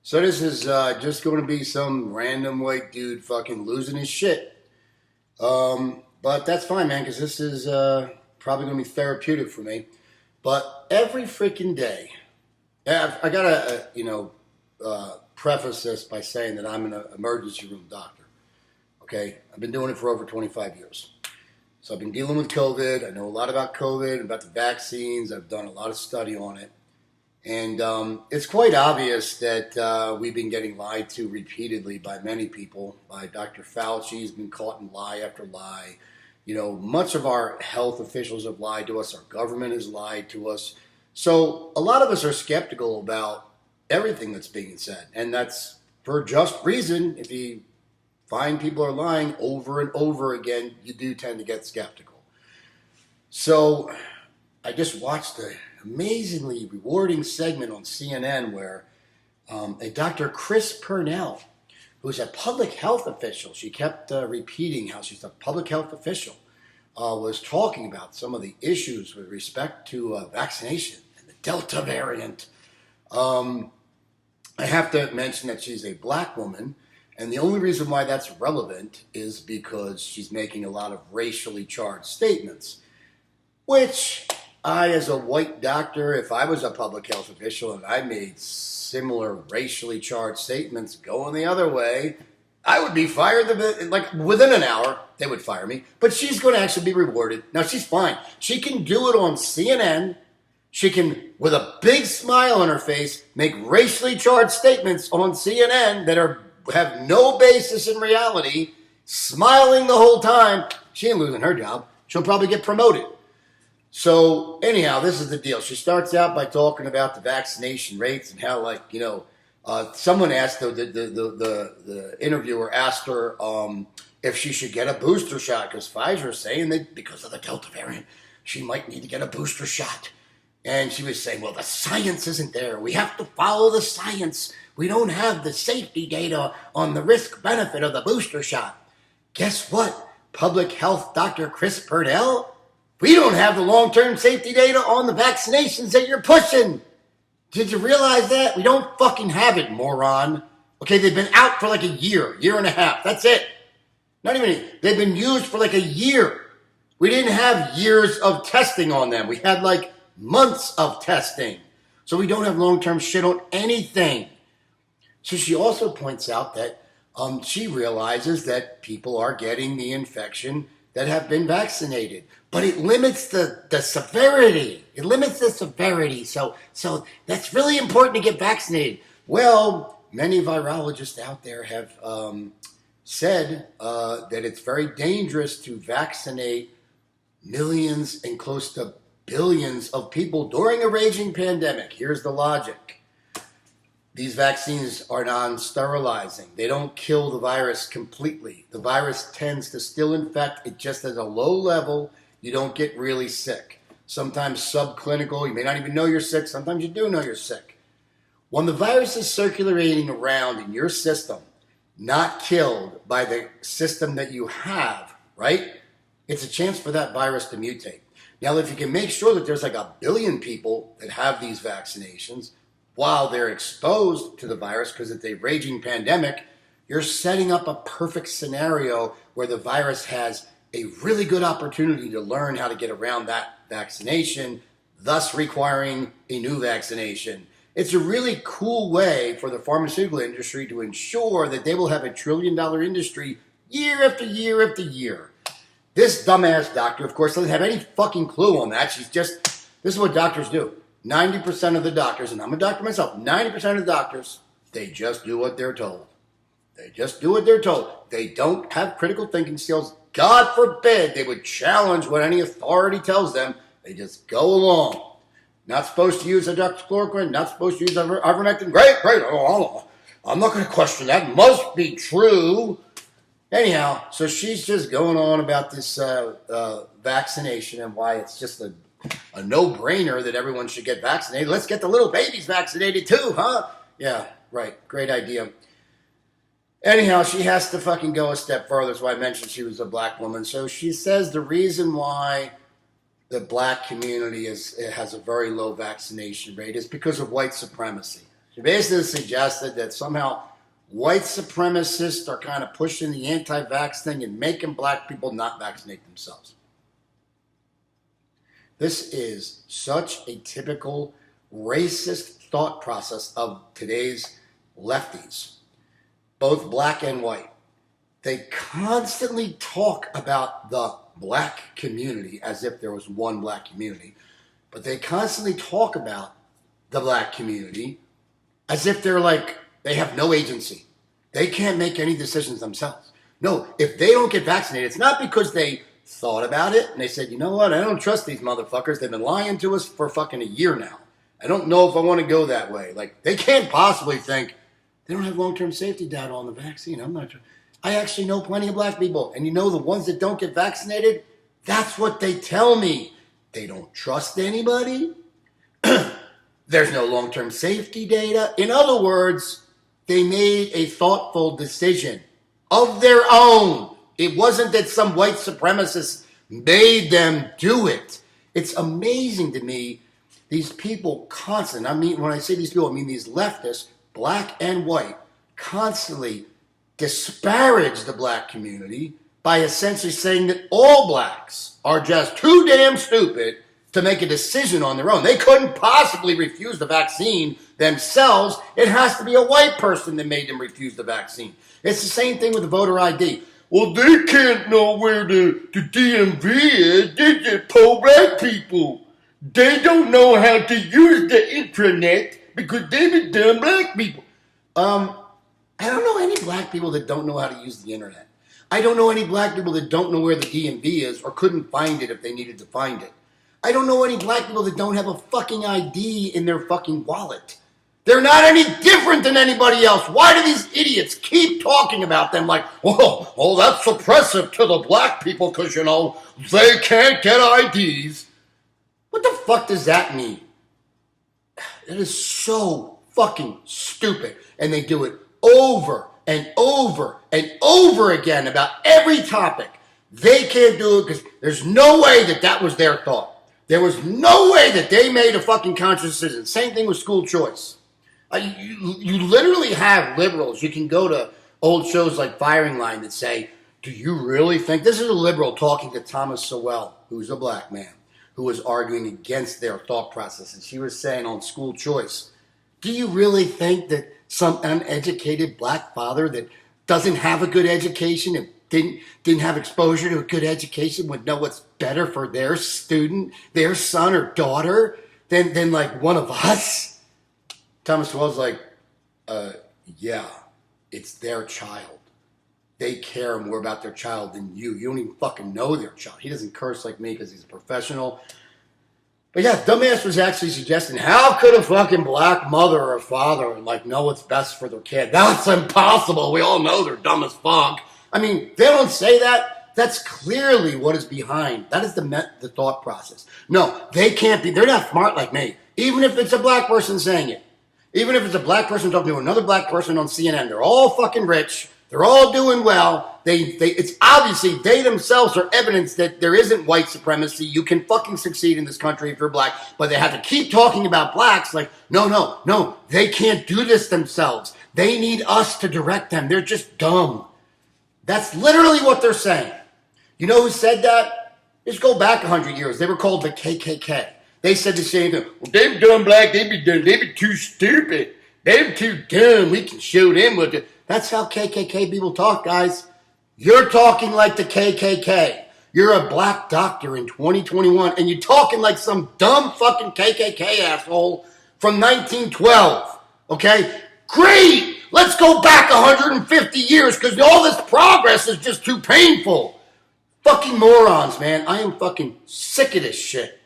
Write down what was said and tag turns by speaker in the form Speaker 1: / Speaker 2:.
Speaker 1: So this is just going to be some random white dude fucking losing his shit. But that's fine, man, because this is probably going to be therapeutic for me. But every freaking day, I gotta preface this by saying that I'm an emergency room doctor. Okay, I've been doing it for over 25 years. So I've been dealing with COVID. I know a lot about COVID, about the vaccines. I've done a lot of study on it. And it's quite obvious that we've been getting lied to repeatedly by many people. By Dr. Fauci, has been caught in lie after lie. You know, much of our health officials have lied to us. Our government has lied to us. So a lot of us are skeptical about everything that's being said. And that's for just reason. If you find people are lying over and over again, you do tend to get skeptical. So I just watched a amazingly rewarding segment on CNN where a Dr. Chris Pernell, who's a public health official, she kept repeating how she's a public health official, was talking about some of the issues with respect to vaccination and the Delta variant. I have to mention that she's a black woman, and the only reason why that's relevant is because she's making a lot of racially charged statements, which I, as a white doctor, if I was a public health official and I made similar racially charged statements going the other way, I would be fired. Like within an hour, they would fire me. But she's going to actually be rewarded. Now, she's fine. She can do it on CNN. She can, with a big smile on her face, make racially charged statements on CNN that have no basis in reality, smiling the whole time. She ain't losing her job. She'll probably get promoted. So anyhow, this is the deal. She starts out by talking about the vaccination rates and how, someone asked the interviewer asked her if she should get a booster shot because Pfizer's saying that because of the Delta variant, she might need to get a booster shot. And she was saying, well, the science isn't there. We have to follow the science. We don't have the safety data on the risk benefit of the booster shot. Guess what? Public health Dr. Chris Pernell? We don't have the long-term safety data on the vaccinations that you're pushing. Did you realize that? We don't fucking have it, moron. Okay, they've been out for like a year and a half. That's it. Not even, they've been used for like a year. We didn't have years of testing on them. We had like months of testing. So we don't have long-term shit on anything. So she also points out that she realizes that people are getting the infection that have been vaccinated. But it limits the severity. It limits the severity. So that's really important to get vaccinated. Well, many virologists out there have said that it's very dangerous to vaccinate millions and close to billions of people during a raging pandemic. Here's the logic. These vaccines are non-sterilizing. They don't kill the virus completely. The virus tends to still infect. It just at a low level. You don't get really sick. Sometimes subclinical. You may not even know you're sick. Sometimes you do know you're sick. When the virus is circulating around in your system, not killed by the system that you have, right? It's a chance for that virus to mutate. Now, if you can make sure that there's like a billion people that have these vaccinations while they're exposed to the virus because it's a raging pandemic, you're setting up a perfect scenario where the virus has a really good opportunity to learn how to get around that vaccination, thus requiring a new vaccination. It's a really cool way for the pharmaceutical industry to ensure that they will have a $1 trillion industry year after year after year. This dumbass doctor, of course, doesn't have any fucking clue on that. This is what doctors do. 90% of the doctors, and I'm a doctor myself, 90% of the doctors, they just do what they're told. They just do what they're told. They don't have critical thinking skills. God forbid they would challenge what any authority tells them. They just go along. Not supposed to use hydroxychloroquine, not supposed to use ivermectin. Great. Oh, I'm not going to question that. Must be true. Anyhow, so she's just going on about this vaccination and why it's just a no-brainer that everyone should get vaccinated. Let's get the little babies vaccinated too, huh? Yeah, right. Great idea. Anyhow, she has to fucking go a step further. That's why I mentioned she was a black woman. So she says the reason why the black community has a very low vaccination rate is because of white supremacy. She basically suggested that somehow white supremacists are kind of pushing the anti-vax thing and making black people not vaccinate themselves. This is such a typical racist thought process of today's lefties, both black and white. They constantly talk about the black community as if there was one black community, but they constantly talk about the black community as if they're like, they have no agency. They can't make any decisions themselves. No, if they don't get vaccinated, it's not because they thought about it and they said, you know what, I don't trust these motherfuckers. They've been lying to us for fucking a year now. I don't know if I want to go that way. Like, they can't possibly think they don't have long-term safety data on the vaccine. I'm not sure. I actually know plenty of black people. And you know the ones that don't get vaccinated, that's what they tell me. They don't trust anybody. There's no long-term safety data. In other words, they made a thoughtful decision of their own. It wasn't that some white supremacists made them do it. It's amazing to me, these people constantly, I mean, when I say these people, I mean these leftists, black and white, constantly disparage the black community by essentially saying that all blacks are just too damn stupid to make a decision on their own. They couldn't possibly refuse the vaccine themselves. It has to be a white person that made them refuse the vaccine. It's the same thing with the voter ID. Well, they can't know where the DMV is. They're just poor black people. They don't know how to use the intranet because they've been dumb black people. I don't know any black people that don't know how to use the internet. I don't know any black people that don't know where the DMV is or couldn't find it if they needed to find it. I don't know any black people that don't have a fucking ID in their fucking wallet. They're not any different than anybody else. Why do these idiots keep talking about them like, oh, that's suppressive to the black people because, you know, they can't get IDs. What the fuck does that mean? It is so fucking stupid. And they do it over and over and over again about every topic. They can't do it because there's no way that that was their thought. There was no way that they made a fucking conscious decision. Same thing with school choice. You literally have liberals. You can go to old shows like Firing Line that say, do you really think, this is a liberal talking to Thomas Sowell, who's a black man, who was arguing against their thought process. And she was saying on school choice, do you really think that some uneducated black father that doesn't have a good education and didn't have exposure to a good education would know what's better for their student, their son or daughter than like one of us? Thomas Sowell's like, yeah, it's their child. They care more about their child than you. You don't even fucking know their child. He doesn't curse like me because he's a professional. But yeah, dumbass was actually suggesting, how could a fucking black mother or father like know what's best for their kid? That's impossible. We all know they're dumb as fuck. I mean, they don't say that. That's clearly what is behind. That is the thought process. No, they can't be. They're not smart like me. Even if it's a black person saying it. Even if it's a black person talking to another black person on CNN. They're all fucking rich. They're all doing well. It's obviously they themselves are evidence that there isn't white supremacy. You can fucking succeed in this country if you're black. But they have to keep talking about blacks like, no. They can't do this themselves. They need us to direct them. They're just dumb. That's literally what they're saying. You know who said that? Just go back 100 years. They were called the KKK. They said the same thing. Well, them dumb black, they be too stupid. They're too dumb. We can show them what to... That's how KKK people talk, guys. You're talking like the KKK. You're a black doctor in 2021, and you're talking like some dumb fucking KKK asshole from 1912. Okay? Great! Let's go back 150 years, because all this progress is just too painful. Fucking morons, man. I am fucking sick of this shit.